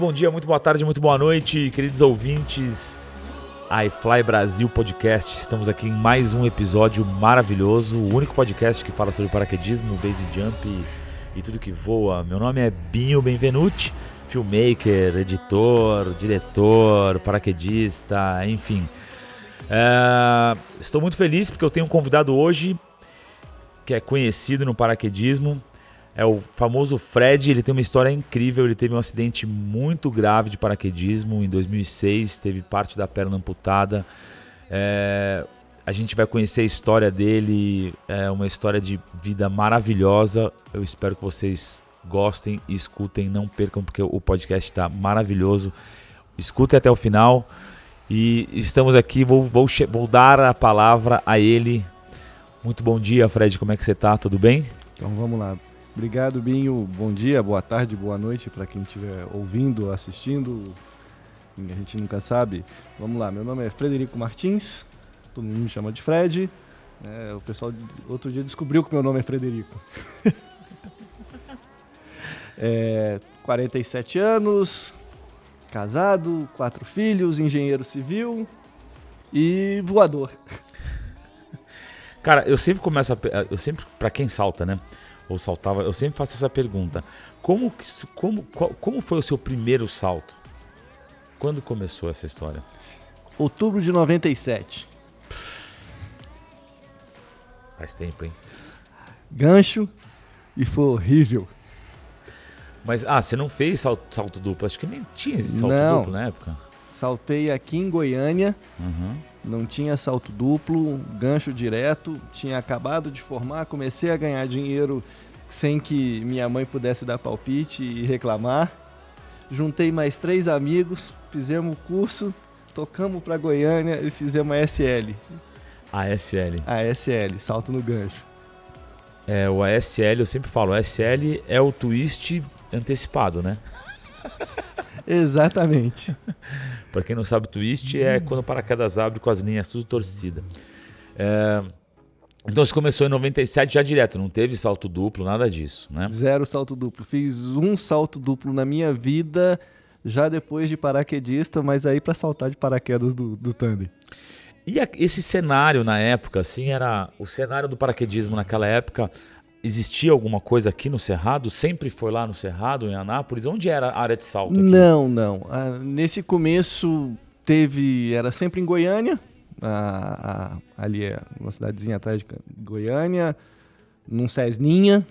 bom dia, muito boa tarde, muito boa noite, queridos ouvintes iFly Brasil Podcast. Estamos aqui em mais um episódio maravilhoso, o único podcast que fala sobre paraquedismo, base jump e tudo que voa. Meu nome é Binho Benvenuti, filmmaker, editor, diretor, paraquedista, enfim. Estou muito feliz porque eu tenho um convidado hoje que é conhecido no paraquedismo. É o famoso Fred. Ele tem uma história incrível. Ele teve um acidente muito grave de paraquedismo em 2006, teve parte da perna amputada. A gente vai conhecer a história dele, é uma história de vida maravilhosa. Eu espero que vocês gostem e escutem, não percam, porque o podcast está maravilhoso. Escutem até o final. E estamos aqui, vou dar a palavra a ele. Muito bom dia, Fred, como é que você está? Tudo bem? Então vamos lá. Obrigado, Binho. Bom dia, boa tarde, boa noite para quem estiver ouvindo, assistindo. A gente nunca sabe. Vamos lá, meu nome é Frederico Martins, todo mundo me chama de Fred. O pessoal outro dia descobriu que meu nome é Frederico. 47 anos, casado, 4 filhos, engenheiro civil e voador. Cara, eu sempre para quem salta, né? Ou saltava, eu sempre faço essa pergunta. Como foi o seu primeiro salto? Quando começou essa história? Outubro de 97. Faz tempo, hein? Gancho e foi horrível. Mas, você não fez salto duplo? Acho que nem tinha esse salto duplo na época. Saltei aqui em Goiânia. Não tinha salto duplo, gancho direto, tinha acabado de formar, comecei a ganhar dinheiro sem que minha mãe pudesse dar palpite e reclamar. Juntei mais 3 amigos, fizemos o curso, tocamos para Goiânia e fizemos a ASL. ASL, salto no gancho. O ASL, eu sempre falo, o ASL é o twist antecipado, né? Exatamente. Para quem não sabe, twist é quando o paraquedas abre com as linhas tudo torcida. Então você começou em 97 já direto, não teve salto duplo, nada disso, né? 0 salto duplo. Fiz um salto duplo na minha vida já depois de paraquedista, mas aí para saltar de paraquedas do tandem. E esse cenário na época, assim, era o cenário do paraquedismo naquela época. Existia alguma coisa aqui no Cerrado? Sempre foi lá no Cerrado, em Anápolis? Onde era a área de salto aqui? Não. Nesse começo era sempre em Goiânia. Ali é uma cidadezinha atrás de Goiânia, num Cessninha,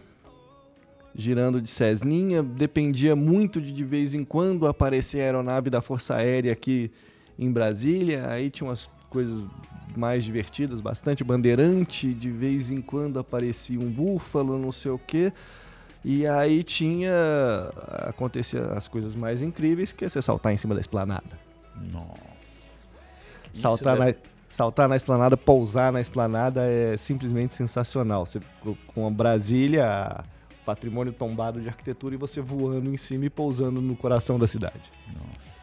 girando de Cessninha. Dependia muito de vez em quando aparecer a aeronave da Força Aérea aqui em Brasília. Aí tinha umas coisas mais divertidas, bastante bandeirante, de vez em quando aparecia um búfalo, não sei o quê. E aí acontecia as coisas mais incríveis, que é você saltar em cima da esplanada. Nossa. Saltar na esplanada, pousar na esplanada é simplesmente sensacional. Você com a Brasília, patrimônio tombado de arquitetura, e você voando em cima e pousando no coração da cidade. Nossa.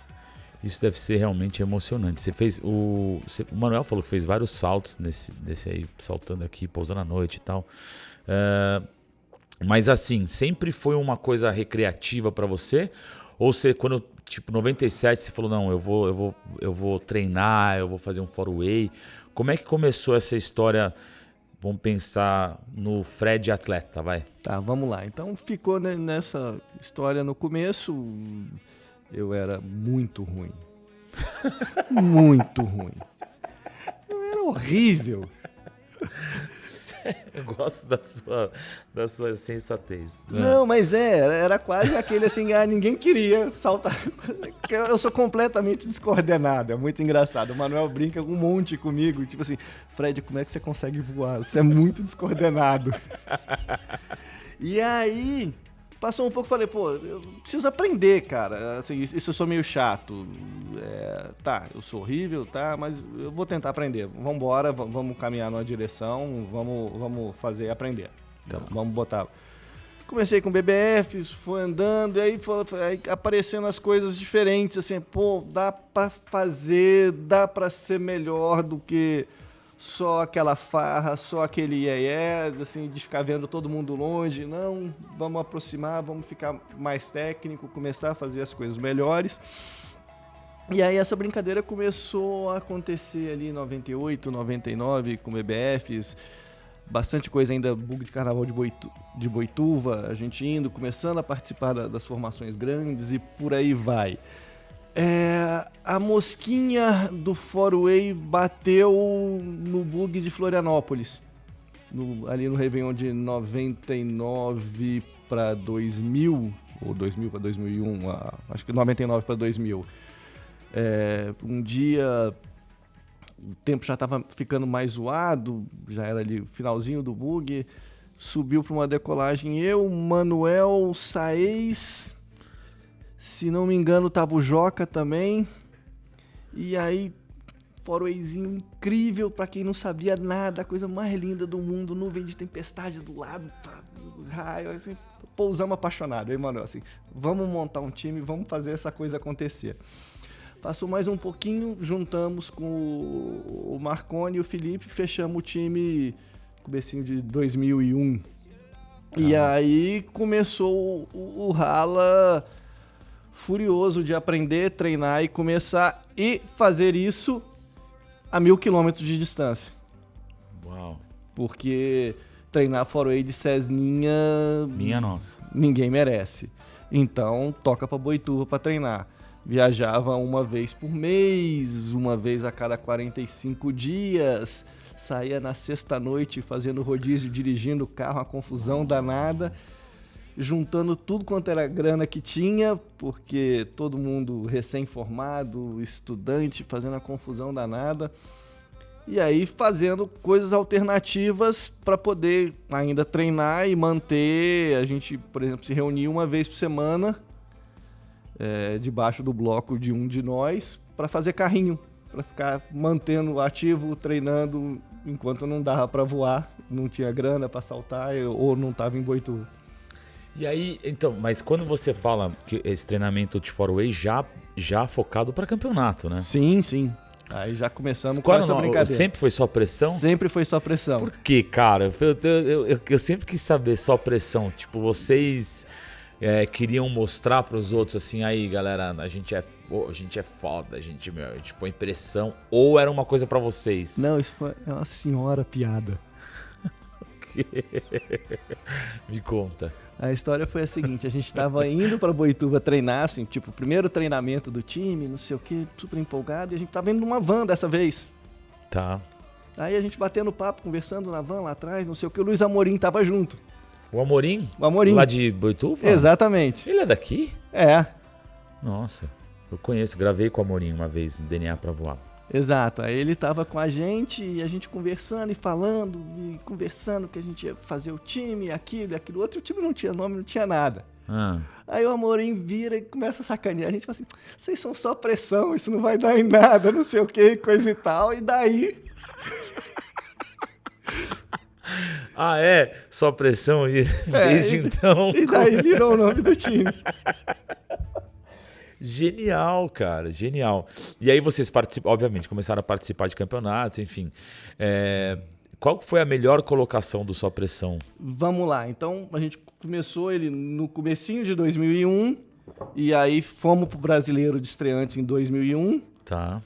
Isso deve ser realmente emocionante. O Manuel falou que fez vários saltos desse aí, saltando aqui, pousando à noite e tal. Mas assim, sempre foi uma coisa recreativa para você? Ou você, quando, 97, você falou, não, eu vou treinar, eu vou fazer um 4-way. Como é que começou essa história? Vamos pensar no Fred atleta, vai. Tá, vamos lá. Então ficou nessa história no começo. Eu era muito ruim. Muito ruim. Eu era horrível. Eu gosto da sua sensatez. Não, mas era quase aquele assim, ninguém queria saltar. Eu sou completamente descoordenado, é muito engraçado. O Manuel brinca um monte comigo, tipo assim, Fred, como é que você consegue voar? Você é muito descoordenado. E aí... Passou um pouco, falei, eu preciso aprender, cara. Assim, isso eu sou meio chato. Eu sou horrível, mas eu vou tentar aprender. Vamos embora, vamos caminhar numa direção, vamos fazer aprender. Então, vamos botar. Comecei com BBFs, foi andando, e aí aparecendo as coisas diferentes, assim, dá pra fazer, dá pra ser melhor do que só aquela farra, só aquele ié, assim, de ficar vendo todo mundo longe. Não, vamos aproximar, vamos ficar mais técnico, começar a fazer as coisas melhores. E aí essa brincadeira começou a acontecer ali em 98, 99, com BBFs, bastante coisa ainda, bug de carnaval de Boituva, a gente indo, começando a participar das formações grandes e por aí vai. A mosquinha do Four-Way bateu no bug de Florianópolis, ali no Réveillon de 99 para 2000, ou 2000 para 2001, acho que 99 para 2000. Um dia o tempo já estava ficando mais zoado, já era ali o finalzinho do bug, subiu para uma decolagem eu, Manuel, Saez, se não me engano tava o Joca também, e aí Four-Wayzinho incrível, para quem não sabia nada, a coisa mais linda do mundo, nuvem de tempestade do lado, raio, assim, pousamos apaixonado, aí Manuel, assim, vamos montar um time, vamos fazer essa coisa acontecer. Passou mais um pouquinho, juntamos com o Marconi e o Felipe, fechamos o time comecinho de 2001. E aí começou o Rala furioso de aprender, treinar e começar e fazer isso a 1.000 quilômetros de distância. Uau. Porque treinar Four-Way de Cesninha... Minha nossa. Ninguém merece. Então toca pra Boituva pra treinar. Viajava uma vez por mês, uma vez a cada 45 dias, saía na sexta-noite fazendo rodízio, dirigindo o carro, uma confusão danada, juntando tudo quanto era grana que tinha, porque todo mundo recém-formado, estudante, fazendo a confusão danada, e aí fazendo coisas alternativas para poder ainda treinar e manter. A gente, por exemplo, se reunia uma vez por semana, debaixo do bloco de um de nós, para fazer carrinho, para ficar mantendo ativo, treinando, enquanto não dava para voar, não tinha grana para saltar ou não estava em Boituva. E aí, então, mas quando você fala que esse treinamento de Four-Way já focado para campeonato, né? Sim, sim. Aí já começamos com essa brincadeira. Sempre foi só pressão? Sempre foi só pressão. Por quê, cara? Eu sempre quis saber só pressão. Tipo, vocês... queriam mostrar para os outros assim, aí galera, a gente é foda, a gente põe pressão, ou era uma coisa para vocês? Não, isso foi uma senhora piada. Me conta. A história foi a seguinte, a gente estava indo para Boituva treinar, assim, tipo, o primeiro treinamento do time, não sei o que, super empolgado, e a gente estava indo numa van dessa vez. Tá. Aí a gente batendo papo, conversando na van lá atrás, não sei o que, o Luiz Amorim tava junto. O Amorim? O Amorim. Lá de Boituva? Exatamente. Ele é daqui? É. Nossa, eu conheço, gravei com o Amorim uma vez no DNA pra voar. Exato, aí ele tava com a gente e a gente conversando e falando, e conversando que a gente ia fazer o time, aquilo outro, o time não tinha nome, não tinha nada. Aí o Amorim vira e começa a sacanear, a gente fala assim, vocês são só pressão, isso não vai dar em nada, não sei o que, coisa e tal, e daí... Só pressão e desde então... E daí virou o nome do time. Genial, cara, genial. E aí vocês obviamente, começaram a participar de campeonatos, enfim. Qual foi a melhor colocação do Só Pressão? Vamos lá, então a gente começou ele no comecinho de 2001, e aí fomos pro Brasileiro de Estreantes em 2001. Tá.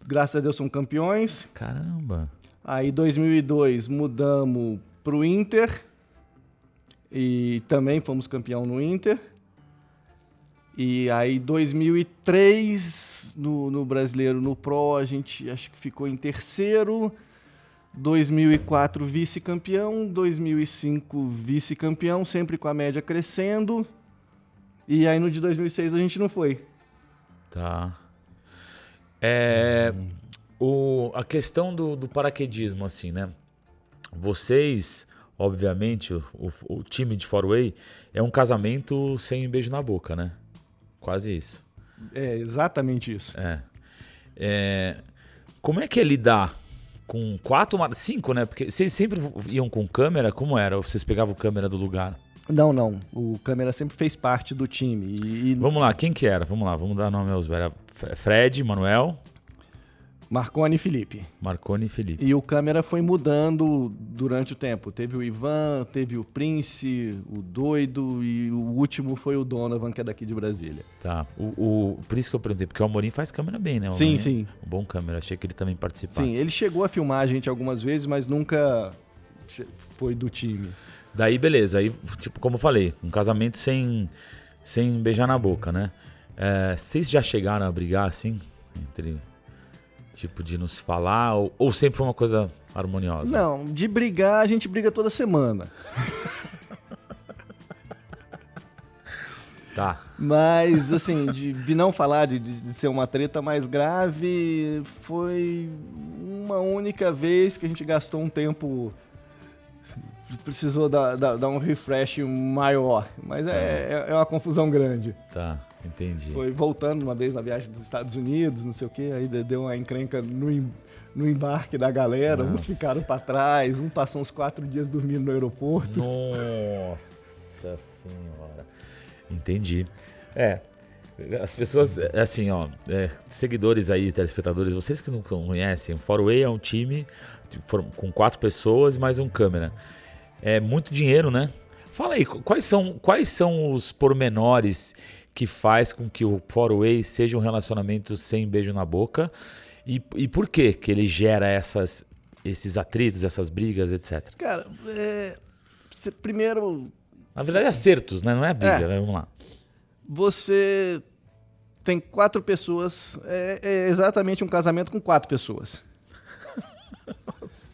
Graças a Deus somos campeões. Caramba. Aí em 2002 mudamos pro Inter, e também fomos campeão no Inter. E aí, 2003, no Brasileiro, no Pro, a gente acho que ficou em terceiro. 2004, vice-campeão. 2005, vice-campeão, sempre com a média crescendo. E aí, no de 2006, a gente não foi. Tá. A questão do paraquedismo, assim, né? Vocês, obviamente, o time de Four-Way é um casamento sem beijo na boca, né? Quase isso. É exatamente isso. Como é que é lidar com 5, né? Porque vocês sempre iam com câmera, como era? Ou vocês pegavam câmera do lugar? Não. O câmera sempre fez parte do time. Vamos lá, quem que era? Vamos lá, vamos dar nome aos... Era Fred, Manuel... Marconi e Felipe. Marconi e Felipe. E o câmera foi mudando durante o tempo. Teve o Ivan, teve o Prince, o Doido e o último foi o Donovan, que é daqui de Brasília. Tá. Por isso que eu perguntei, porque o Amorim faz câmera bem, né? Sim, sim. Um bom câmera. Achei que ele também participasse. Sim, ele chegou a filmar a gente algumas vezes, mas nunca foi do time. Daí, beleza. Aí, tipo, como eu falei, um casamento sem beijar na boca, né? Vocês já chegaram a brigar, assim? Tipo, de nos falar? Ou sempre foi uma coisa harmoniosa? Não, de brigar, a gente briga toda semana. Tá. Mas, assim, de não falar, de ser uma treta mais grave, foi uma única vez que a gente gastou um tempo... Precisou dar um refresh maior. Mas é uma confusão grande. Tá, entendi. Foi voltando uma vez na viagem dos Estados Unidos, não sei o quê, aí deu uma encrenca no embarque da galera. Nossa. Uns ficaram pra trás, um passou uns 4 dias dormindo no aeroporto. Nossa Senhora. Entendi. As pessoas, assim, ó, seguidores aí, telespectadores, vocês que não conhecem, o 4Way é um time com 4 pessoas e mais um câmera. É muito dinheiro, né? Fala aí, quais são os pormenores que faz com que o 4Way seja um relacionamento sem beijo na boca e por que ele gera esses atritos, essas brigas, etc. Cara, primeiro... Na verdade é acertos, né? Não é briga, né? Vamos lá. Você tem 4 pessoas, é exatamente um casamento com 4 pessoas.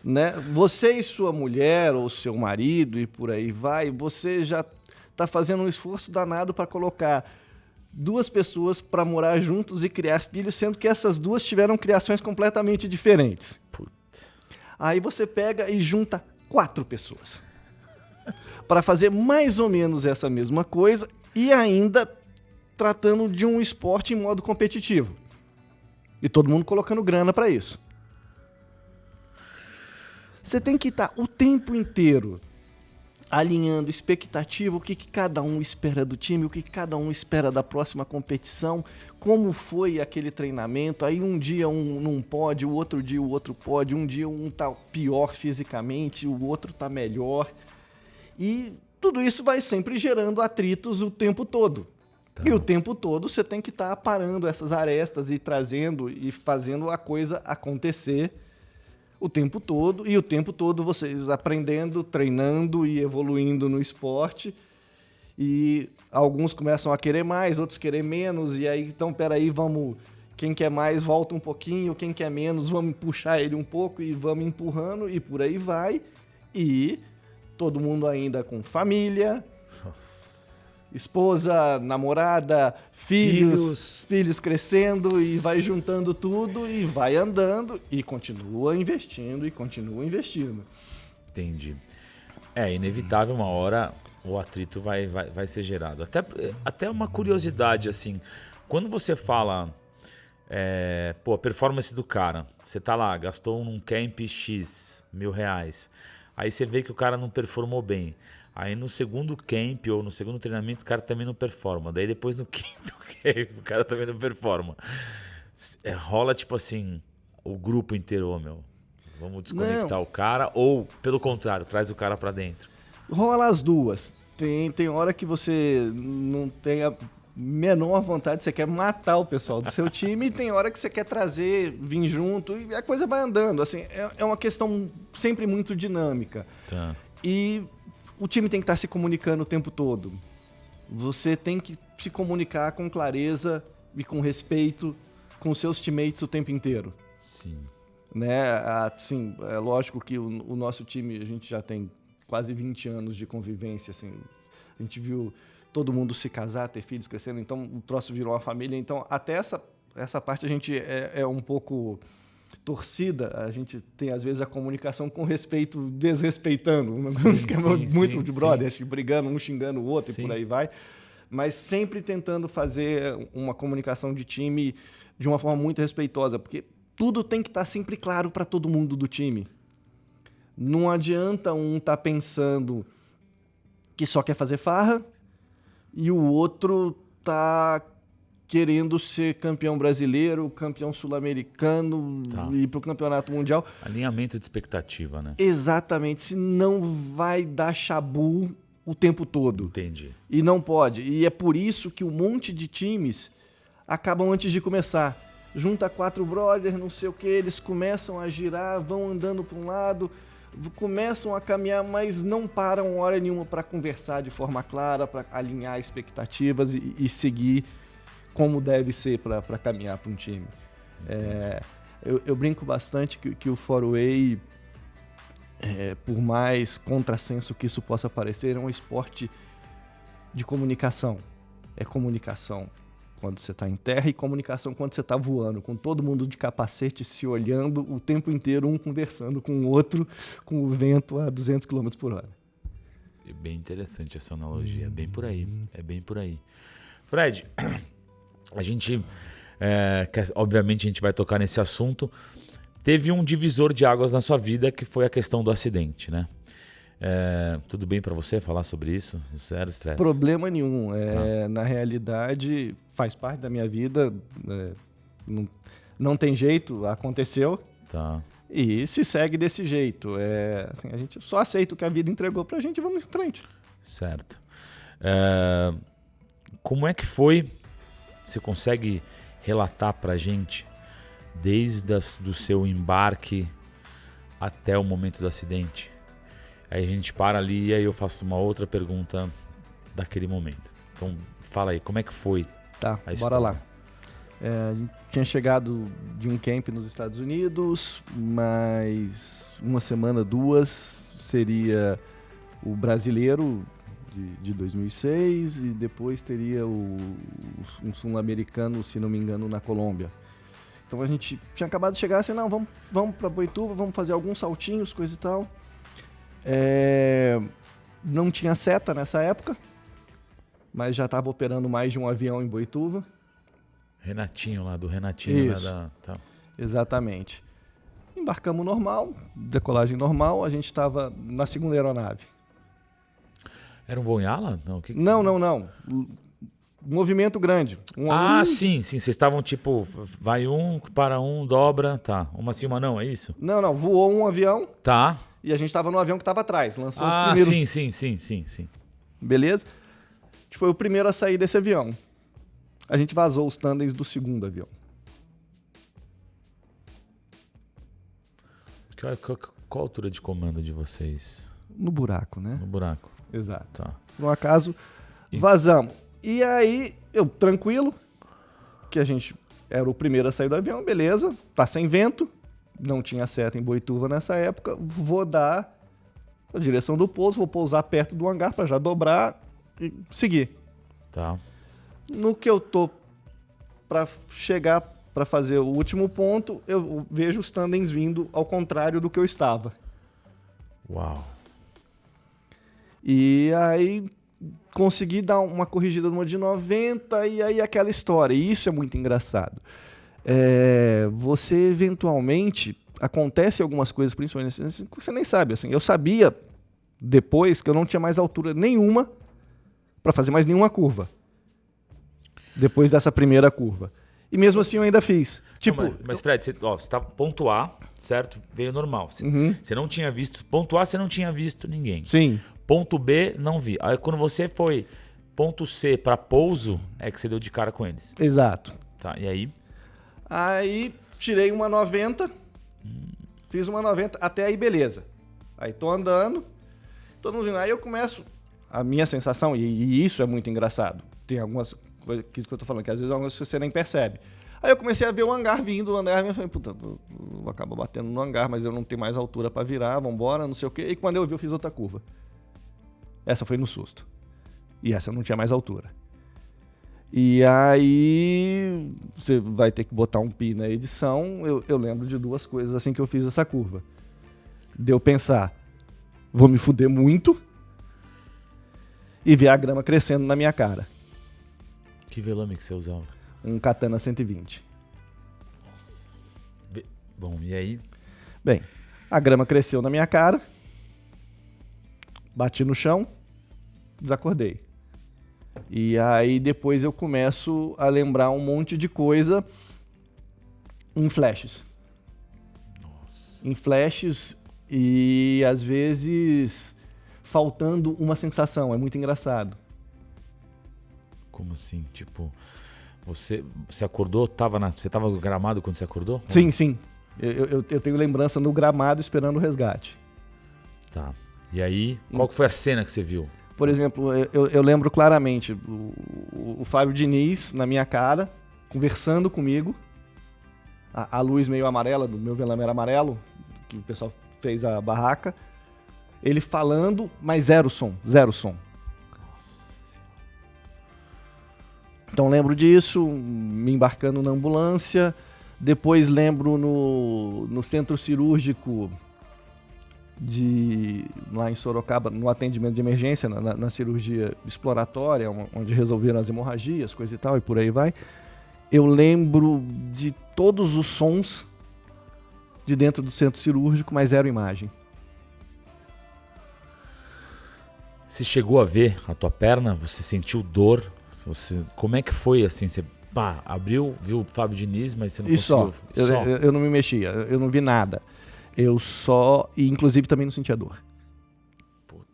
Né? Você e sua mulher ou seu marido e por aí vai, você já está fazendo um esforço danado para colocar 2 pessoas para morar juntos e criar filhos, sendo que essas 2 tiveram criações completamente diferentes. Puta. Aí você pega e junta 4 pessoas para fazer mais ou menos essa mesma coisa e ainda tratando de um esporte em modo competitivo. E todo mundo colocando grana para isso. Você tem que estar o tempo inteiro alinhando expectativa, o que cada um espera do time, o que cada um espera da próxima competição, como foi aquele treinamento. Aí um dia um não pode, o outro dia o outro pode, um dia um tá pior fisicamente, o outro tá melhor. E tudo isso vai sempre gerando atritos o tempo todo. Tá. E o tempo todo você tem que estar parando essas arestas e trazendo e fazendo a coisa acontecer o tempo todo, e o tempo todo vocês aprendendo, treinando e evoluindo no esporte. E alguns começam a querer mais, outros querer menos, e aí, então, peraí, vamos... Quem quer mais, volta um pouquinho, quem quer menos, vamos puxar ele um pouco e vamos empurrando, e por aí vai. E todo mundo ainda com família, esposa, namorada, filhos crescendo, e vai juntando tudo e vai andando e continua investindo. Entendi. É inevitável uma hora o atrito vai ser gerado. Até uma curiosidade, assim, quando você fala, a performance do cara, você tá lá, gastou num camp X, R$1.000, aí você vê que o cara não performou bem. Aí no segundo camp ou no segundo treinamento o cara também não performa. Daí depois no quinto camp o cara também não performa. Rola tipo assim, o grupo inteiro, vamos desconectar o cara, ou pelo contrário, traz o cara pra dentro. Rola as duas. Tem hora que você não tem a menor vontade, você quer matar o pessoal do seu time, e tem hora que você quer trazer, vir junto, e a coisa vai andando. Assim, é uma questão sempre muito dinâmica. Tá. E o time tem que estar se comunicando o tempo todo. Você tem que se comunicar com clareza e com respeito com os seus teammates o tempo inteiro. Sim. Né? Assim, é lógico que o nosso time, a gente já tem quase 20 anos de convivência. Assim, a gente viu todo mundo se casar, ter filhos crescendo, então o troço virou uma família. Então, até essa parte a gente é um pouco... torcida, a gente tem às vezes a comunicação com respeito, desrespeitando, um esquema muito de brother, brigando, um xingando o outro, sim, e por aí vai, mas sempre tentando fazer uma comunicação de time de uma forma muito respeitosa, porque tudo tem que estar sempre claro para todo mundo do time. Não adianta um estar pensando que só quer fazer farra e o outro tá querendo ser campeão brasileiro, campeão sul-americano e ir pro campeonato mundial. Alinhamento de expectativa, né? Exatamente, se não vai dar chabu o tempo todo. Entendi. E não pode. E é por isso que um monte de times acabam antes de começar. Junta 4 brothers, não sei o que, eles começam a girar, vão andando para um lado, começam a caminhar, mas não param hora nenhuma para conversar de forma clara, para alinhar expectativas e seguir como deve ser para caminhar para um time. Eu brinco bastante que o four-way, por mais contrassenso que isso possa parecer, é um esporte de comunicação. É comunicação quando você está em terra e comunicação quando você está voando, com todo mundo de capacete se olhando o tempo inteiro, um conversando com o outro, com o vento a 200 km por hora. É bem interessante essa analogia, é bem por aí, Fred, a gente, obviamente a gente vai tocar nesse assunto, teve um divisor de águas na sua vida que foi a questão do acidente, né? Tudo bem para você falar sobre isso? Zero estresse? Problema nenhum. Na realidade, faz parte da minha vida. Não tem jeito, aconteceu. Tá. E se segue desse jeito. Assim, a gente só aceita o que a vida entregou pra gente e vamos em frente. Certo. Como é que foi? Você consegue relatar pra gente desde do seu embarque até o momento do acidente? Aí a gente para ali e aí eu faço uma outra pergunta daquele momento. Então, fala aí, como é que foi a história? Bora lá. A gente tinha chegado de um camp nos Estados Unidos, mais uma semana, 2, seria o brasileiro de 2006 e depois teria um sul-americano, se não me engano, na Colômbia. Então a gente tinha acabado de chegar assim, não, vamos para Boituva, vamos fazer alguns saltinhos, coisa e tal. Não tinha seta nessa época, mas já estava operando mais de um avião em Boituva. Renatinho lá, do Renatinho. Isso. Tá. Exatamente. Embarcamos normal, decolagem normal, a gente estava na segunda aeronave. Era um voo em ala? Não. Movimento grande. Sim. Vocês estavam tipo, vai para dobra, tá. Uma sim, uma não, é isso? Não. Voou um avião. Tá. E a gente estava no avião que estava atrás. Lançou o primeiro. Sim. Beleza? A gente foi o primeiro a sair desse avião. A gente vazou os tândems do segundo avião. Qual a altura de comando de vocês? No buraco, né? No buraco. Exato. Tá. No acaso, vazamos. E aí, eu tranquilo, que a gente era o primeiro a sair do avião, beleza, tá sem vento, não tinha seta em Boituva nessa época, vou dar a direção do pouso, vou pousar perto do hangar para já dobrar e seguir. Tá. No que eu tô para chegar para fazer o último ponto, eu vejo os tândems vindo ao contrário do que eu estava. Uau. E aí consegui dar uma corrigida numa de 90 e aí aquela história. E isso é muito engraçado. Você eventualmente, acontece algumas coisas, principalmente assim, que você nem sabe. Assim, eu sabia depois que eu não tinha mais altura nenhuma para fazer mais nenhuma curva. Depois dessa primeira curva. E mesmo assim eu ainda fiz. Tipo, não, mas Fred, você tá ponto A, certo? Veio normal. Você não tinha visto. Ponto A, você não tinha visto ninguém. Sim. Ponto B, não vi. Aí quando você foi ponto C para pouso, é que você deu de cara com eles. Exato. Tá, e aí? Aí tirei uma 90, fiz uma 90, até aí beleza. Aí tô andando, todo mundo vindo. Aí eu começo, a minha sensação, e isso é muito engraçado, tem algumas coisas que eu tô falando, que às vezes algumas você nem percebe. Aí eu comecei a ver o hangar vindo, eu falei, puta, eu acabo batendo no hangar, mas eu não tenho mais altura para virar, vambora, não sei o quê. E quando eu vi, eu fiz outra curva. Essa foi no susto. E essa eu não tinha mais altura. E aí você vai ter que botar um pi na edição. Eu lembro de 2 coisas assim que eu fiz essa curva. Deu pensar, vou me fuder muito e ver a grama crescendo na minha cara. Que velame que você usava? Um Katana 120. Nossa. Bom, e aí? Bem, a grama cresceu na minha cara. Bati no chão, desacordei. E aí depois eu começo a lembrar um monte de coisa em flashes. Nossa. Em flashes e às vezes faltando uma sensação. É muito engraçado. Como assim? Tipo, você acordou, você tava no gramado quando você acordou? Sim, sim. Eu tenho lembrança no gramado esperando o resgate. Tá. E aí, qual que foi a cena que você viu? Por exemplo, eu lembro claramente o Fábio Diniz na minha cara, conversando comigo, a luz meio amarela, do meu velame era amarelo, que o pessoal fez a barraca, ele falando, mas zero som. Nossa Senhora. Então lembro disso, me embarcando na ambulância, depois lembro no centro cirúrgico lá em Sorocaba, no atendimento de emergência, na cirurgia exploratória, onde resolveram as hemorragias, coisa e tal, e por aí vai. Eu lembro de todos os sons de dentro do centro cirúrgico, mas zero imagem. Você chegou a ver a tua perna? Você sentiu dor? Como é que foi assim? Você abriu, viu o Fábio Diniz, mas você não conseguiu? Eu não me mexia, eu não vi nada. E inclusive também não sentia dor. Puta.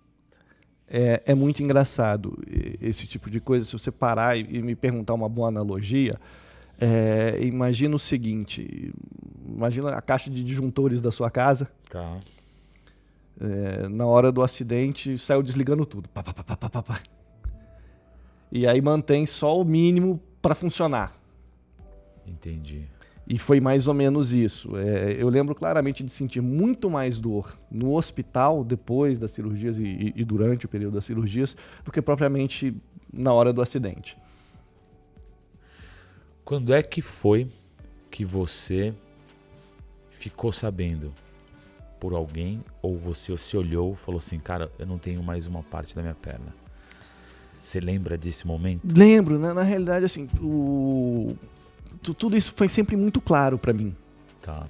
É muito engraçado esse tipo de coisa. Se você parar e me perguntar uma boa analogia, imagina o seguinte, imagina a caixa de disjuntores da sua casa. Tá. Na hora do acidente, saiu desligando tudo. Pá, pá, pá, pá, pá, pá. E aí mantém só o mínimo para funcionar. Entendi. E foi mais ou menos isso. Eu lembro claramente de sentir muito mais dor no hospital, depois das cirurgias e durante o período das cirurgias, do que propriamente na hora do acidente. Quando é que foi que você ficou sabendo por alguém, ou você se olhou e falou assim, cara, eu não tenho mais uma parte da minha perna? Você lembra desse momento? Lembro, na realidade, assim, tudo isso foi sempre muito claro para mim. Tá.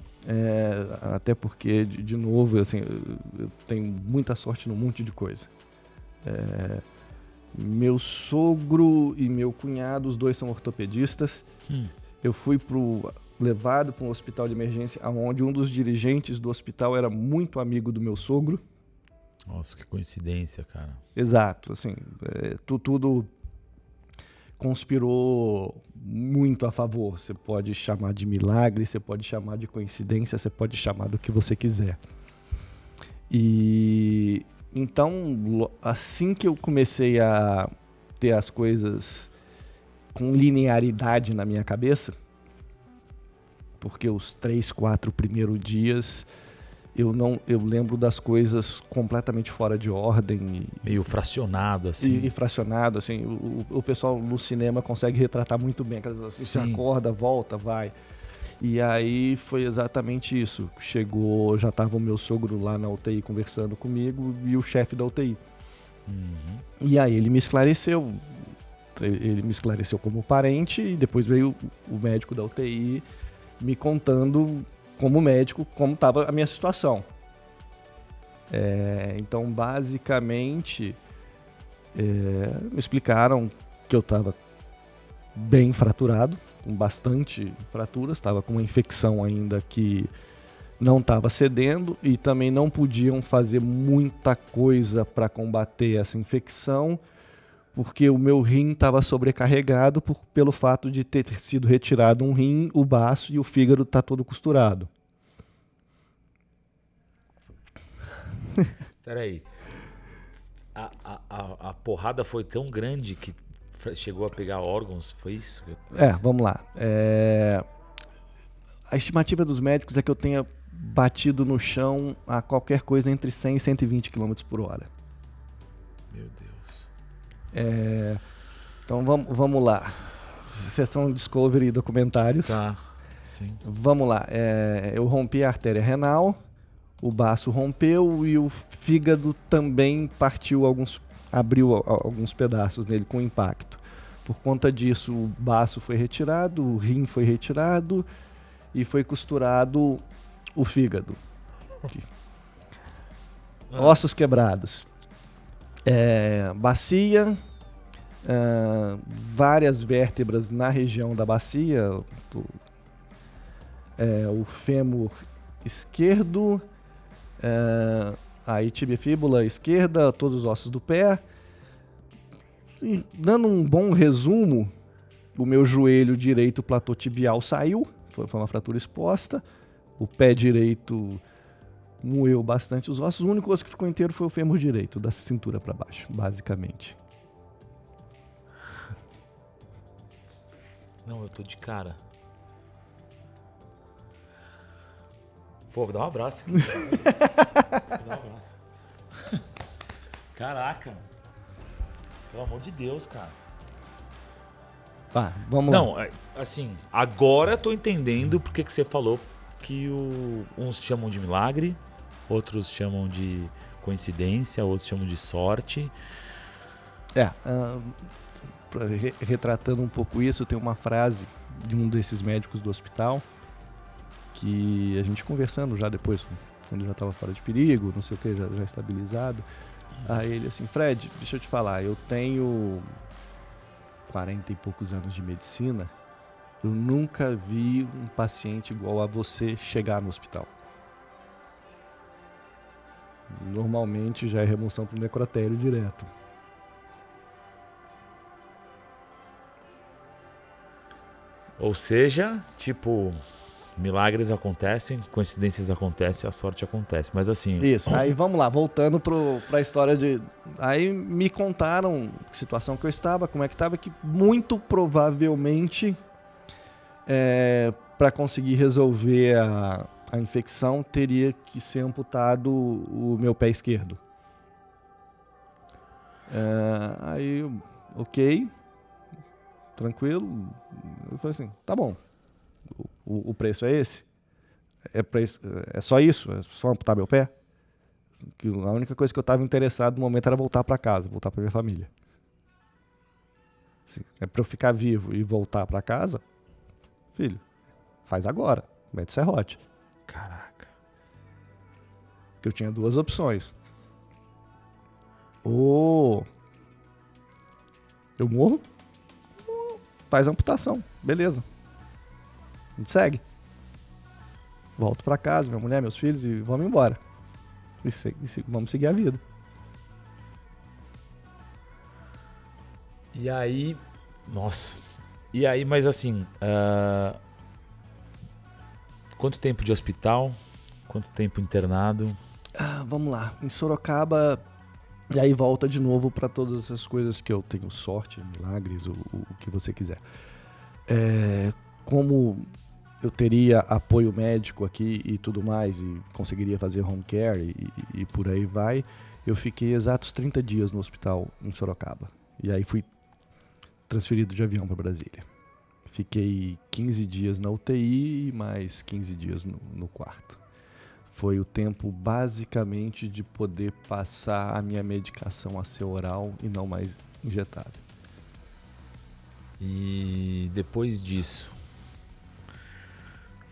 Até porque, de novo, assim, eu tenho muita sorte num monte de coisa. Meu sogro e meu cunhado, os dois são ortopedistas. Eu fui levado para um hospital de emergência, onde um dos dirigentes do hospital era muito amigo do meu sogro. Nossa, que coincidência, cara. Exato, assim, tudo conspirou muito a favor. Você pode chamar de milagre, você pode chamar de coincidência, você pode chamar do que você quiser. E então, assim que eu comecei a ter as coisas com linearidade na minha cabeça, porque os 3, 4 primeiros dias eu lembro das coisas completamente fora de ordem. Meio fracionado, assim. E fracionado, assim. O pessoal no cinema consegue retratar muito bem. Assim, você acorda, volta, vai. E aí foi exatamente isso. Chegou, já estava o meu sogro lá na UTI conversando comigo e o chefe da UTI. Uhum. E aí ele me esclareceu. Ele me esclareceu como parente e depois veio o médico da UTI me contando como médico, como estava a minha situação. Então, basicamente, me explicaram que eu estava bem fraturado, com bastante fraturas, estava com uma infecção ainda que não estava cedendo e também não podiam fazer muita coisa para combater essa infecção, porque o meu rim estava sobrecarregado pelo fato de ter sido retirado um rim, o baço e o fígado está todo costurado. Peraí. A porrada foi tão grande que chegou a pegar órgãos? Foi isso? Vamos lá. A estimativa dos médicos é que eu tenha batido no chão a qualquer coisa entre 100 e 120 km por hora. Meu Deus. Então vamos lá. Sessão Discovery e documentários. Tá, sim. Vamos lá. Eu rompi a artéria renal, o baço rompeu e o fígado também abriu alguns pedaços nele com impacto. Por conta disso, o baço foi retirado, o rim foi retirado e foi costurado o fígado. Ossos quebrados. Bacia, várias vértebras na região da bacia, o fêmur esquerdo, aí tíbia, fíbula esquerda, todos os ossos do pé. E, dando um bom resumo, o meu joelho direito platô tibial saiu, foi uma fratura exposta, o pé direito moeu bastante os ossos, o único osso que ficou inteiro foi o fêmur direito, da cintura para baixo, basicamente. Não, eu tô de cara. Pô, vou dar um abraço. Vou dar um abraço. Caraca. Pelo amor de Deus, cara. Vamos lá. Não, assim, agora eu tô entendendo porque que você falou que uns chamam de milagre, outros chamam de coincidência, outros chamam de sorte. Retratando um pouco isso, tem uma frase de um desses médicos do hospital que a gente conversando já depois, quando já estava fora de perigo, não sei o que, já estabilizado. Aí ele assim, Fred, deixa eu te falar, eu tenho 40 e poucos anos de medicina, eu nunca vi um paciente igual a você chegar no hospital. Normalmente já é remoção para o necrotério direto. Ou seja, tipo, milagres acontecem, coincidências acontecem, a sorte acontece. Mas assim... Isso, aí vamos lá, voltando para a história de... Aí me contaram que situação que eu estava, como é que estava, que muito provavelmente para conseguir resolver a infecção teria que ser amputado o meu pé esquerdo. Aí, ok, tranquilo, eu falei assim, tá bom, o preço é esse? É só isso? É só amputar meu pé? Que a única coisa que eu estava interessado no momento era voltar para casa, voltar para minha família. Assim, é para eu ficar vivo e voltar para casa? Filho, faz agora, mete serrote. Caraca. Que eu tinha duas opções. Ou eu morro, faz a amputação, beleza. A gente segue. Volto pra casa, minha mulher, meus filhos e vamos embora. Vamos seguir a vida. E aí... Nossa. E aí, mas assim... Quanto tempo de hospital? Quanto tempo internado? Vamos lá. Em Sorocaba... E aí volta de novo para todas essas coisas que eu tenho sorte, milagres, o que você quiser. Como eu teria apoio médico aqui e tudo mais, e conseguiria fazer home care e por aí vai, eu fiquei exatos 30 dias no hospital em Sorocaba. E aí fui transferido de avião para Brasília. Fiquei 15 dias na UTI e mais 15 dias no quarto. Foi o tempo basicamente de poder passar a minha medicação a ser oral e não mais injetável. E depois disso,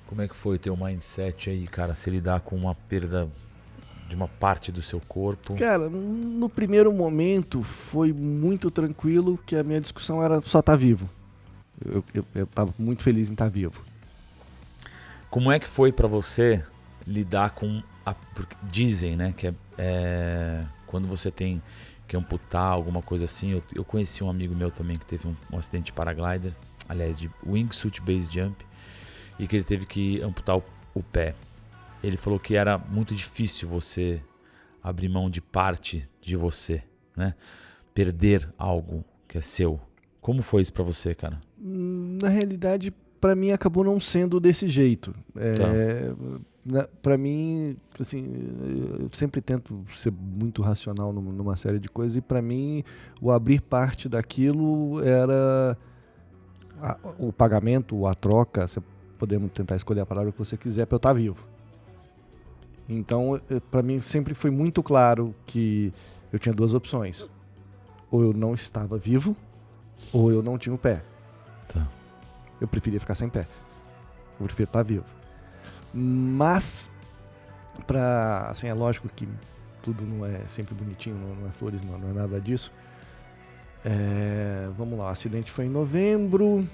como é que foi ter um mindset aí, cara, se lidar com uma perda de uma parte do seu corpo? Cara, no primeiro momento foi muito tranquilo, que a minha discussão era só estar vivo. Eu tava muito feliz em estar vivo. Como é que foi pra você lidar com porque dizem, né, que quando você tem que amputar alguma coisa assim, eu conheci um amigo meu também que teve um acidente de paraglider, aliás, de wingsuit base jump, e que ele teve que amputar o pé. Ele falou que era muito difícil você abrir mão de parte de você, né? Perder algo que é seu. Como foi isso pra você, cara? Na realidade, pra mim acabou não sendo desse jeito. Pra mim, assim, eu sempre tento ser muito racional numa série de coisas, e pra mim o abrir parte daquilo era o pagamento, a troca, podemos tentar escolher a palavra que você quiser para eu estar vivo. Então, pra mim sempre foi muito claro que eu tinha duas opções. Ou eu não estava vivo, ou eu não tinha o pé. Tá. Eu preferia ficar sem pé. Eu preferia estar vivo. Mas, assim, é lógico que tudo não é sempre bonitinho, não é flores, não é nada disso. Vamos lá, o acidente foi em novembro.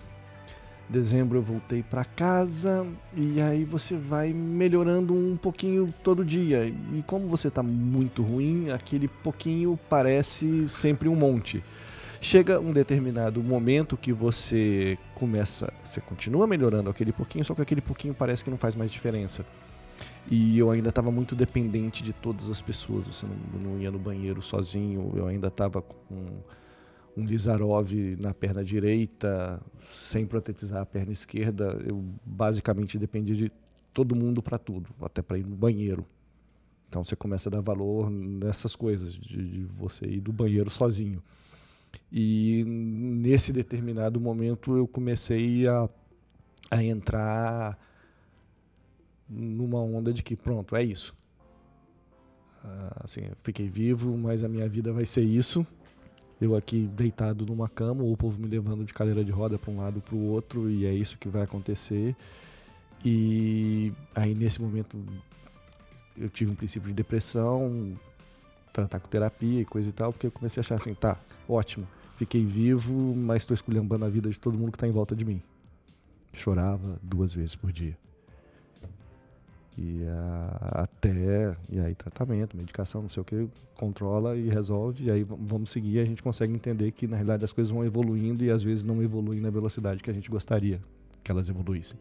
Dezembro eu voltei para casa e aí você vai melhorando um pouquinho todo dia. E como você tá muito ruim, aquele pouquinho parece sempre um monte. Chega um determinado momento que você continua melhorando aquele pouquinho, só que aquele pouquinho parece que não faz mais diferença. E eu ainda estava muito dependente de todas as pessoas. Você não ia no banheiro sozinho, eu ainda estava com um Lizarov na perna direita, sem protetizar a perna esquerda. Eu basicamente dependia de todo mundo para tudo, até para ir no banheiro. Então você começa a dar valor nessas coisas, de você ir do banheiro sozinho. E nesse determinado momento eu comecei a entrar numa onda de que pronto, é isso. Assim, eu fiquei vivo, mas a minha vida vai ser isso. Eu aqui deitado numa cama, ou o povo me levando de cadeira de roda para um lado para o outro, e é isso que vai acontecer. E aí nesse momento eu tive um princípio de depressão, tratar com terapia e coisa e tal, porque eu comecei a achar assim, tá, ótimo, fiquei vivo, mas estou esculhambando a vida de todo mundo que está em volta de mim. Chorava 2 vezes por dia. E aí tratamento, medicação, não sei o que, controla e resolve, e aí vamos seguir, a gente consegue entender que na realidade as coisas vão evoluindo e às vezes não evoluem na velocidade que a gente gostaria que elas evoluíssem.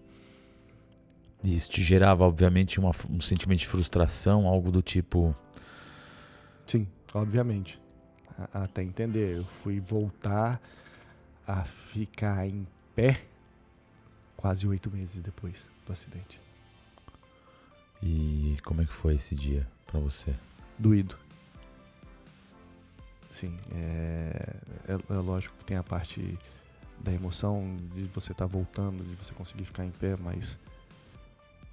E isso te gerava, obviamente, um sentimento de frustração, algo do tipo... Sim, obviamente. Até entender, eu fui voltar a ficar em pé quase 8 meses depois do acidente. E como é que foi esse dia pra você? Doído. Sim, é lógico que tem a parte da emoção de você estar voltando, de você conseguir ficar em pé, mas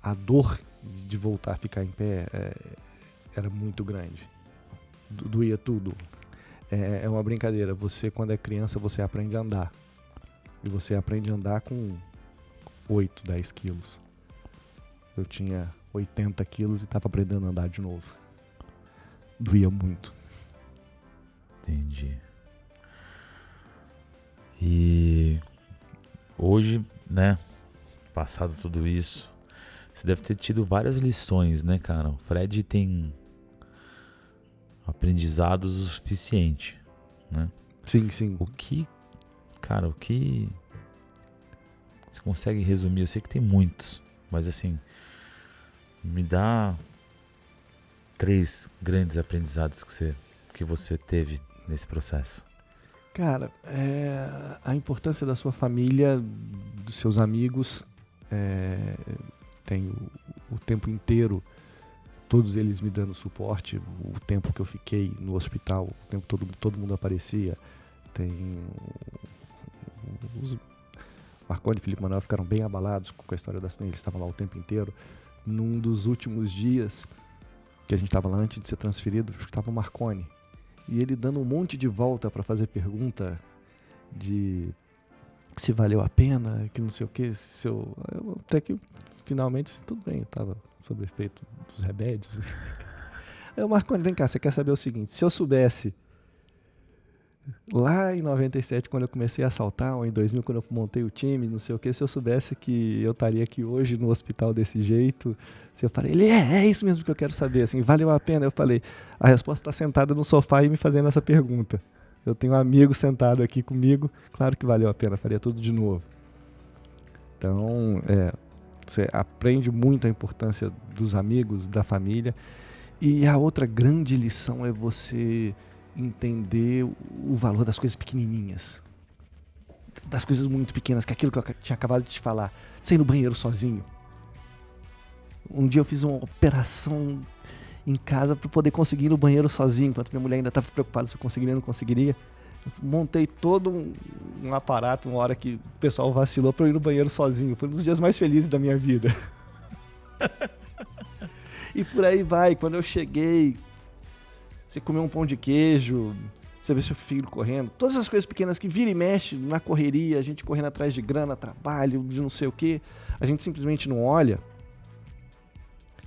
a dor de voltar a ficar em pé era muito grande. Doía tudo. É uma brincadeira. Você, quando é criança, você aprende a andar. E você aprende a andar com 8, 10 quilos. Eu tinha 80 quilos e estava aprendendo a andar de novo. Doía muito. Entendi. E hoje, né, passado tudo isso, você deve ter tido várias lições, né, cara? O Fred tem aprendizados o suficiente, né? Sim, sim. O que você consegue resumir? Eu sei que tem muitos, mas assim, me dá 3 grandes aprendizados que você teve nesse processo. Cara, a importância da sua família, dos seus amigos, tem o tempo inteiro, todos eles me dando suporte, o tempo que eu fiquei no hospital, o tempo todo mundo aparecia. Tem os Marconi e Felipe Manuel ficaram bem abalados com a história da acidente, eles estavam lá o tempo inteiro. Num dos últimos dias que a gente estava lá antes de ser transferido, estava o Marconi. E ele dando um monte de volta para fazer pergunta de se valeu a pena, que não sei o que. Até que finalmente, tudo bem, eu estava sob efeito dos remédios. Aí o Marconi, vem cá, você quer saber o seguinte, se eu soubesse lá em 97, quando eu comecei a assaltar, ou em 2000, quando eu montei o time, não sei o que, se eu soubesse que eu estaria aqui hoje no hospital desse jeito, se eu falei, é isso mesmo que eu quero saber, assim, valeu a pena? Eu falei, a resposta está sentada no sofá e me fazendo essa pergunta. Eu tenho um amigo sentado aqui comigo, claro que valeu a pena, faria tudo de novo. Então, você aprende muito a importância dos amigos, da família, e a outra grande lição é você entender o valor das coisas pequenininhas, das coisas muito pequenas, que é aquilo que eu tinha acabado de te falar, você ir no banheiro sozinho. Um dia eu fiz uma operação em casa para poder conseguir ir no banheiro sozinho, enquanto minha mulher ainda estava preocupada se eu conseguiria ou não conseguiria. Eu montei todo um aparato, uma hora que o pessoal vacilou, para eu ir no banheiro sozinho. Foi um dos dias mais felizes da minha vida. E por aí vai, quando eu cheguei, você comeu um pão de queijo, você vê seu filho correndo, todas essas coisas pequenas que vira e mexe na correria, a gente correndo atrás de grana, trabalho, de não sei o que, a gente simplesmente não olha.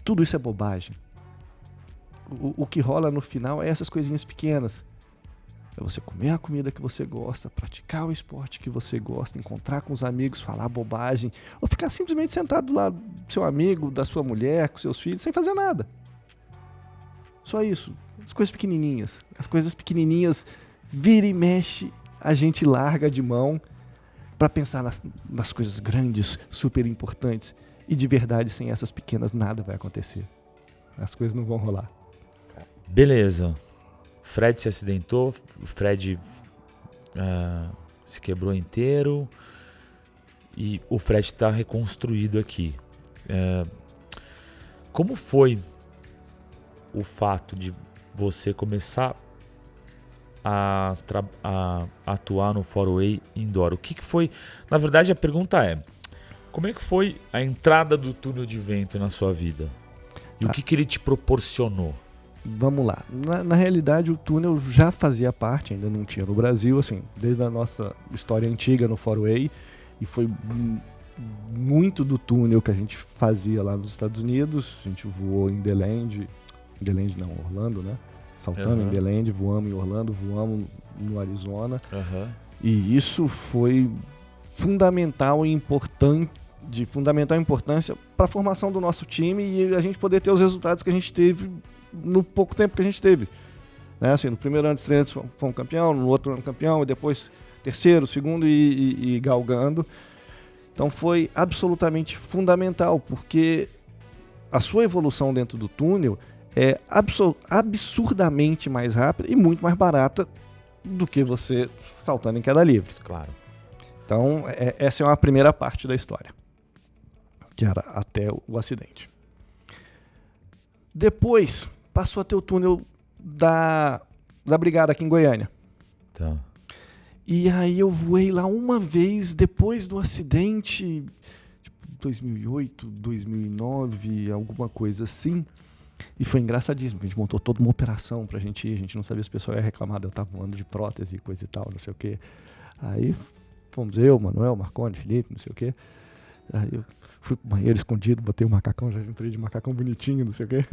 Tudo isso é bobagem. O que rola no final é essas coisinhas pequenas. É você comer a comida que você gosta, praticar o esporte que você gosta, encontrar com os amigos, falar bobagem, ou ficar simplesmente sentado do lado do seu amigo, da sua mulher, com seus filhos, sem fazer nada. Só isso. As coisas pequenininhas. As coisas pequenininhas, vira e mexe, a gente larga de mão para pensar nas coisas grandes, super importantes. E de verdade, sem essas pequenas, nada vai acontecer. As coisas não vão rolar. Beleza. Fred se acidentou, o Fred se quebrou inteiro e o Fred está reconstruído aqui. Como foi o fato de você começar a atuar no 4Way Indoor? O que foi? Na verdade, a pergunta é: como é que foi a entrada do túnel de vento na sua vida? E o que ele te proporcionou? Vamos lá. Na realidade, o túnel já fazia parte, ainda não tinha no Brasil, assim, desde a nossa história antiga no 4Way, e foi muito do túnel que a gente fazia lá nos Estados Unidos. A gente voou em Orlando, né? Saltamos em DeLand, voamos em Orlando, voamos no Arizona. E isso foi fundamental e importante, de fundamental importância para a formação do nosso time e a gente poder ter os resultados que a gente teve no pouco tempo que a gente teve. Né? Assim, no primeiro ano de treinos fomos campeão, no outro ano campeão, e depois terceiro, segundo e galgando. Então foi absolutamente fundamental, porque a sua evolução dentro do túnel é absurdamente mais rápida e muito mais barata do que você saltando em queda livre. Claro. Então, essa é uma primeira parte da história, que era até o acidente. Depois, passou a ter o túnel da Brigada aqui em Goiânia. Tá. E aí eu voei lá uma vez depois do acidente, tipo 2008, 2009, alguma coisa assim. E foi engraçadíssimo, a gente montou toda uma operação pra gente ir, a gente não sabia se o pessoal ia reclamar de eu estar voando de prótese e coisa e tal, não sei o quê. Aí fomos eu, Manuel, Marconi, Felipe, não sei o quê. Aí eu fui pro banheiro escondido, botei um macacão, já entrei de macacão bonitinho, não sei o quê.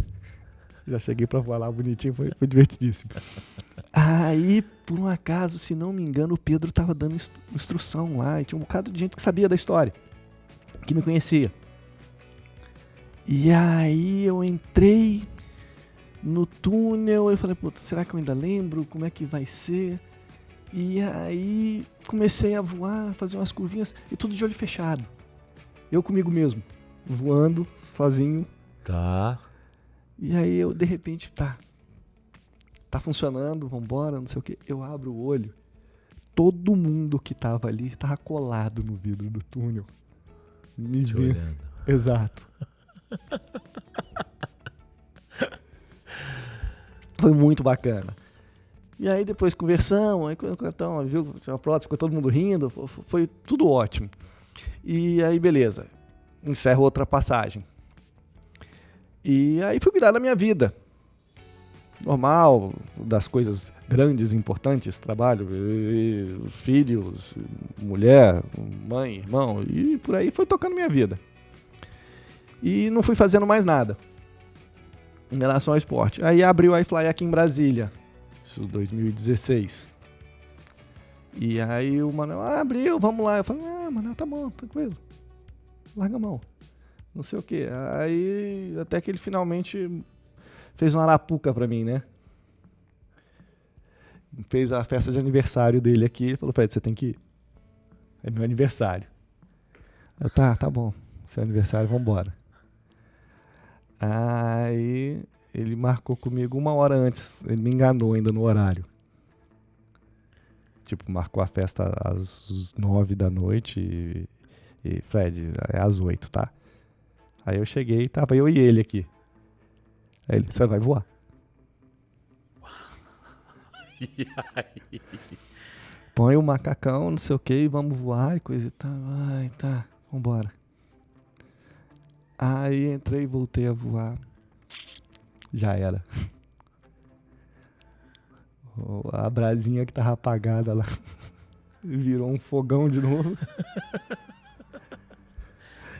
Já cheguei pra voar lá bonitinho, foi divertidíssimo. Aí, por um acaso, se não me engano, o Pedro tava dando instrução lá, e tinha um bocado de gente que sabia da história, que me conhecia. E aí eu entrei no túnel, eu falei, pô, será que eu ainda lembro? Como é que vai ser? E aí comecei a voar, fazer umas curvinhas, e tudo de olho fechado. Eu comigo mesmo, voando, sozinho. Tá. E aí eu, de repente, tá funcionando, vambora, não sei o quê. Eu abro o olho, todo mundo que tava ali tava colado no vidro do túnel. Me Te vendo. olhando. Exato. Foi muito bacana. E aí depois conversamos, aí então, viu, a prótese, ficou todo mundo rindo, foi tudo ótimo. E aí beleza, encerro outra passagem. E aí fui cuidar da minha vida. Normal, das coisas grandes, importantes, trabalho, filhos, mulher, mãe, irmão, e por aí foi tocando minha vida. E não fui fazendo mais nada em relação ao esporte. Aí abriu a iFly aqui em Brasília, isso 2016. E aí o Manuel, abriu, vamos lá. Eu falei, Manuel, tá bom, tranquilo, larga a mão, não sei o quê. Aí até que ele finalmente fez uma arapuca pra mim, né? Fez a festa de aniversário dele aqui, ele falou, Fred, você tem que ir, é meu aniversário. Eu, tá bom, seu aniversário, vambora. Aí ele marcou comigo 1 hora antes. Ele me enganou ainda no horário. Tipo, marcou a festa às 9 da noite e Fred, é às 8, tá? Aí eu cheguei, tava eu e ele aqui. Aí ele, você vai voar. E aí? Põe o macacão, não sei o que, vamos voar e coisa e tal. Ai, tá, vambora. Aí entrei e voltei a voar. Já era. A brasinha que tava apagada lá virou um fogão de novo.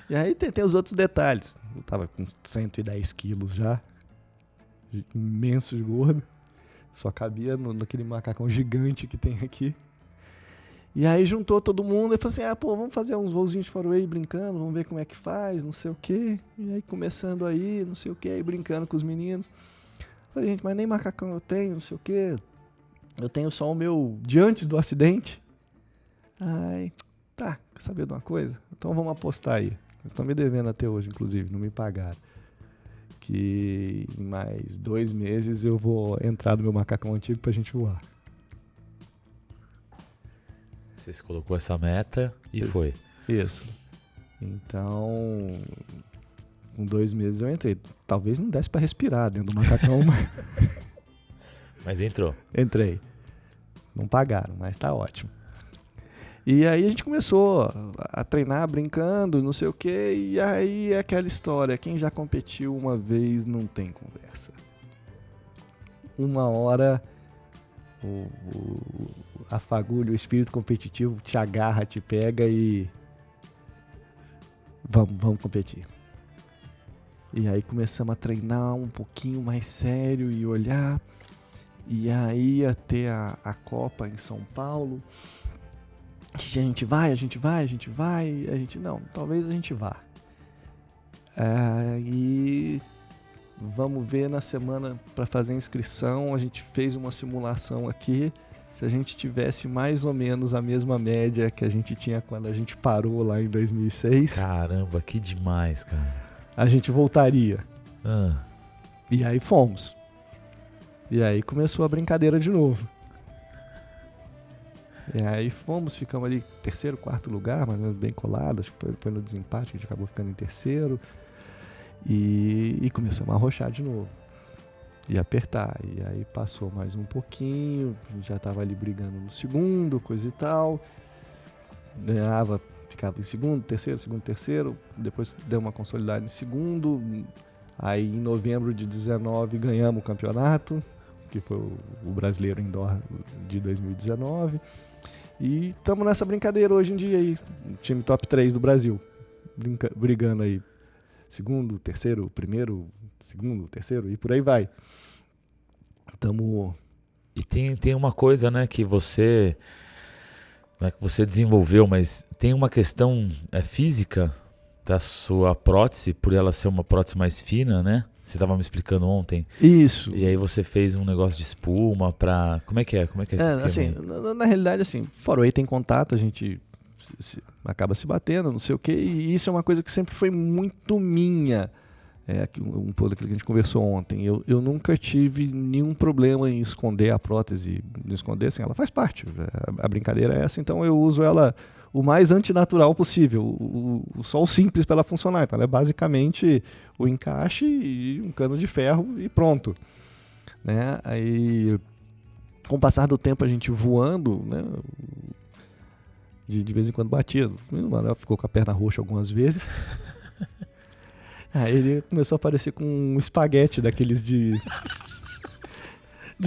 E aí tem os outros detalhes. Eu tava com 110 quilos já. Imenso de gordo. Só cabia naquele macacão gigante que tem aqui. E aí juntou todo mundo e falou assim, vamos fazer uns voozinhos de faraway brincando, vamos ver como é que faz, não sei o quê. E aí começando aí, não sei o quê, aí brincando com os meninos. Falei, gente, mas nem macacão eu tenho, não sei o quê. Eu tenho só o meu de antes do acidente. Ai, tá, quer saber de uma coisa? Então vamos apostar aí. Eles estão me devendo até hoje, inclusive, não me pagaram. Que em mais 2 meses eu vou entrar no meu macacão antigo pra gente voar. Você se colocou essa meta e foi. Isso. Então, com 2 meses eu entrei. Talvez não desse pra respirar dentro do macacão, mas... Mas entrou. Entrei. Não pagaram, mas tá ótimo. E aí a gente começou a treinar brincando, não sei o quê, e aí é aquela história, quem já competiu uma vez não tem conversa. Uma hora a fagulha, o espírito competitivo te agarra, te pega e vamos competir. E aí começamos a treinar um pouquinho mais sério e olhar, e aí ia ter a Copa em São Paulo. A gente vai, não, talvez a gente vá. E vamos ver na semana para fazer a inscrição, a gente fez uma simulação aqui, se a gente tivesse mais ou menos a mesma média que a gente tinha quando a gente parou lá em 2006. Caramba, que demais, cara. A gente voltaria. Ah. E aí fomos. E aí começou a brincadeira de novo. E aí ficamos ali 3º, 4º lugar, mas bem colado, acho que foi no desempate, a gente acabou ficando em 3º. E começamos a arrochar de novo. E apertar. E aí passou mais um pouquinho, a gente já estava ali brigando no 2º, coisa e tal. Ganhava, ficava em 2º, 3º, depois deu uma consolidada em 2º. Aí em novembro de 19 ganhamos o campeonato, que foi o brasileiro indoor de 2019. E estamos nessa brincadeira hoje em dia aí, time top 3 do Brasil, brigando aí, 2º, 3º, 1º, 2º, 3º e por aí vai. E tem uma coisa, né, que você, não é que você desenvolveu, mas tem uma questão física da sua prótese, por ela ser uma prótese mais fina, né? Você estava me explicando ontem. Isso. E aí você fez um negócio de espuma pra... Como é que é esse esquema assim, na realidade, assim, faraway tem contato, a gente acaba se batendo, não sei o quê, e isso é uma coisa que sempre foi muito minha. Um pouco daquilo que a gente conversou ontem. Eu nunca tive nenhum problema em esconder a prótese. Não esconder, assim, ela faz parte. A brincadeira é essa, então eu uso ela o mais antinatural possível. Só o simples para ela funcionar. Então ela é basicamente o encaixe e um cano de ferro e pronto. Né? Aí, com o passar do tempo, a gente voando, né? De vez em quando batia. O Manuel ficou com a perna roxa algumas vezes. Aí ele começou a aparecer com um espaguete daqueles de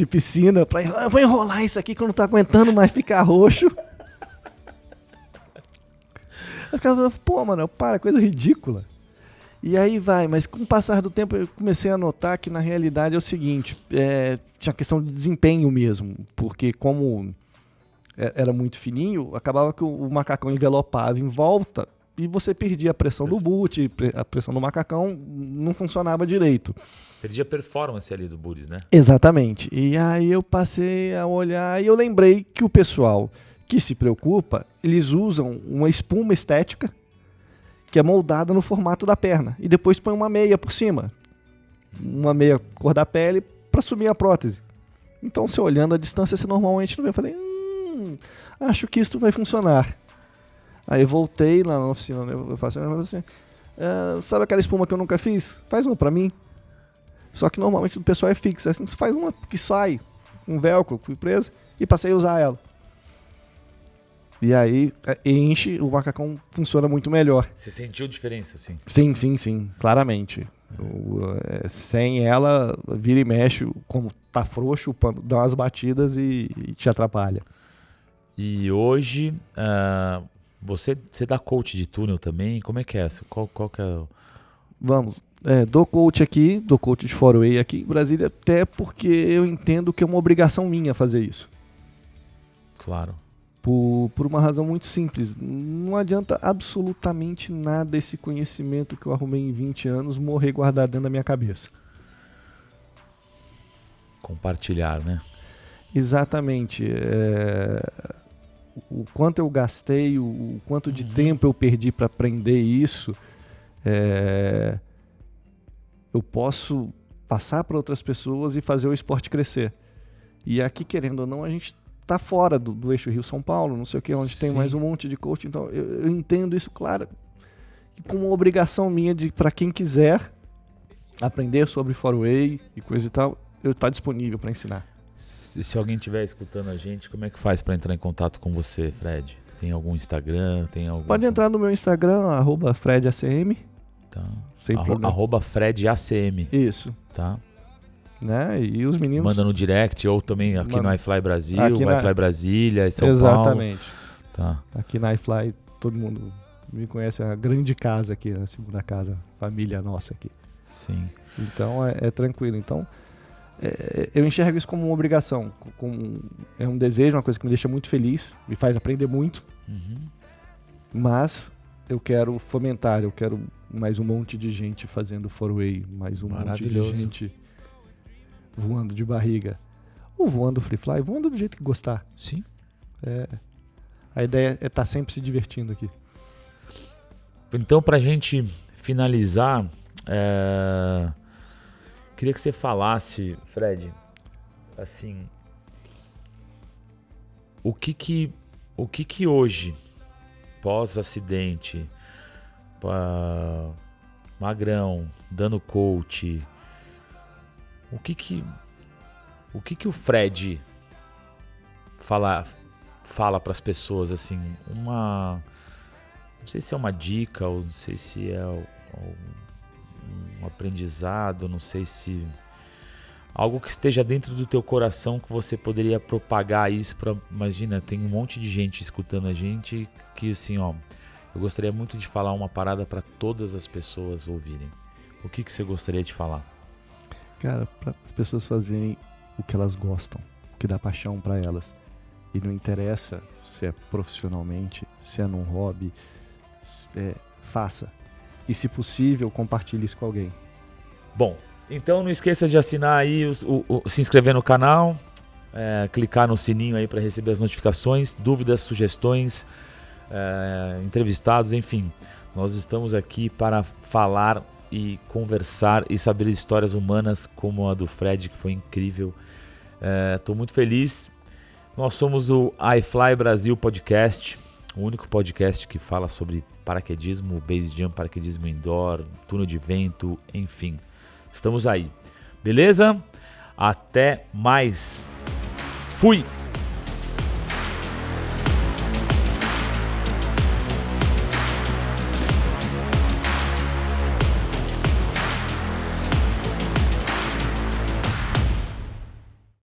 piscina. Eu vou enrolar isso aqui que eu não tô aguentando mais ficar roxo. Eu ficava, mano, para, coisa ridícula. E aí vai, mas com o passar do tempo eu comecei a notar que na realidade é o seguinte, tinha questão de desempenho mesmo, porque como era muito fininho, acabava que o macacão envelopava em volta e você perdia a pressão do boot, a pressão do macacão não funcionava direito. Perdia a performance ali do boots, né? Exatamente. E aí eu passei a olhar e eu lembrei que o pessoal que se preocupa, eles usam uma espuma estética que é moldada no formato da perna e depois põe uma meia por cima. Uma meia cor da pele para subir a prótese. Então, você olhando a distância, você normalmente não vê. Eu falei, acho que isso vai funcionar. Aí eu voltei lá na oficina, eu faço assim, sabe aquela espuma que eu nunca fiz? Faz uma pra mim. Só que normalmente o pessoal é fixa. Você faz uma que sai, um velcro, presa, e passei a usar ela. E aí enche, o macacão funciona muito melhor. Você sentiu diferença, sim? Sim, claramente. Sem ela, vira e mexe, como tá frouxo, o pano dá umas batidas e te atrapalha. E hoje, você dá coach de túnel também? Como é que é? Qual que é o... Vamos. Dou coach aqui, dou coach de Forway aqui em Brasília, até porque eu entendo que é uma obrigação minha fazer isso. Claro. Por uma razão muito simples. Não adianta absolutamente nada esse conhecimento que eu arrumei em 20 anos morrer guardado dentro da minha cabeça. Compartilhar, né? Exatamente. O quanto eu gastei, o quanto de tempo eu perdi para aprender isso, eu posso passar para outras pessoas e fazer o esporte crescer. E aqui, querendo ou não, a gente está fora do eixo Rio-São Paulo, não sei o que, onde tem mais um monte de coach. Então, eu entendo isso, claro, como uma obrigação minha de, para quem quiser aprender sobre Forway e coisa e tal, eu estou disponível para ensinar. Se alguém estiver escutando a gente, como é que faz para entrar em contato com você, Fred? Tem algum Instagram? Pode entrar no meu Instagram, @FredACM. Tá. Sem problema. @FredACM. Isso. Tá. Né? E os meninos... Manda no direct ou também aqui no iFly Brasil, iFly Brasília e São Paulo. Exatamente. Tá. Aqui na iFly todo mundo me conhece, é a grande casa aqui, a segunda casa, família nossa aqui. Sim. Então é tranquilo. Então eu enxergo isso como uma obrigação, é um desejo, uma coisa que me deixa muito feliz, me faz aprender muito, mas eu quero fomentar, eu quero mais um monte de gente fazendo Forway, mais um monte de gente voando de barriga, ou voando free fly, voando do jeito que gostar. Sim. A ideia é estar sempre se divertindo aqui. Então, pra gente finalizar, queria que você falasse, Fred, assim, o que que hoje, pós-acidente, magrão, dando coach, o que que o Fred fala para as pessoas, assim, não sei se é uma dica ou não sei se é um aprendizado, não sei se algo que esteja dentro do teu coração que você poderia propagar isso para, imagina, tem um monte de gente escutando a gente que assim, ó, eu gostaria muito de falar uma parada para todas as pessoas ouvirem. O que você gostaria de falar? Cara, para as pessoas fazerem o que elas gostam, o que dá paixão para elas. E não interessa se é profissionalmente, se é num hobby, faça. E se possível, compartilhe isso com alguém. Bom, então não esqueça de assinar aí, se inscrever no canal, clicar no sininho aí para receber as notificações, dúvidas, sugestões, entrevistados, enfim. Nós estamos aqui para falar e conversar e saber histórias humanas como a do Fred, que foi incrível. Estou muito feliz. Nós somos o iFly Brasil Podcast, o único podcast que fala sobre paraquedismo, base jump, paraquedismo indoor, túnel de vento, enfim. Estamos aí. Beleza? Até mais. Fui!